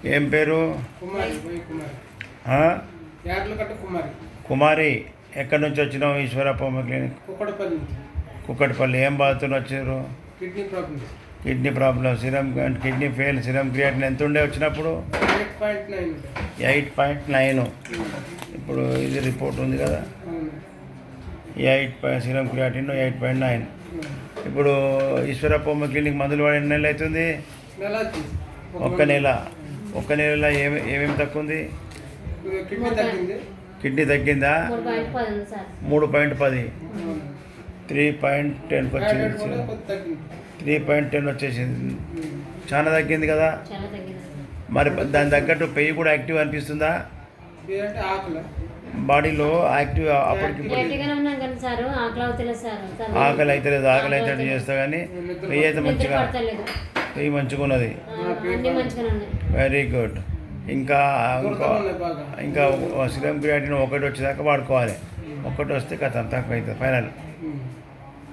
ఏం పేరు? కుమారి. ఎక్కడి నుంచి వచ్చినావు? ఈశ్వరప్ప క్లినిక్ కుక్కటిపల్లి. ఏం బాధతో వచ్చారు? Kidney problem. Serum kidney fail. Serum creatine ఎంత ఉండే వచ్చినప్పుడు? 8.9. ఇప్పుడు ఇది రిపోర్ట్ ఉంది కదా, 8 సిరం క్రియేటిన్ 8.9. ఇప్పుడు ఈశ్వరప్ప క్లినిక్ మందులు వాడి ఎన్ని నెలలు అవుతుంది? ఒక్క నెలలో ఏమేమి తక్కువ ఉంది? కిడ్నీ తగ్గిందా? 3.10 3.10 వచ్చింది. 3.10 వచ్చేసింది. చాలా తగ్గింది కదా. మరి దాని తగ్గట్టు పెయ్యి కూడా యాక్టివ్ అనిపిస్తుందా? బాడీలో యాక్టివ్ అప్పటికి ఆకలి అయితే లేదు. ఆకలి అయితే చేస్తా కానీ పెయ్యి అయితే పెయ్యి మంచిగా ఉన్నది. Very good. ఇంకా సిరం క్రియేటిన్ ఒకటి వచ్చేదాకా వాడుకోవాలి. ఒకటి వస్తే కథ తక్కువ అవుతుంది ఫైనల్.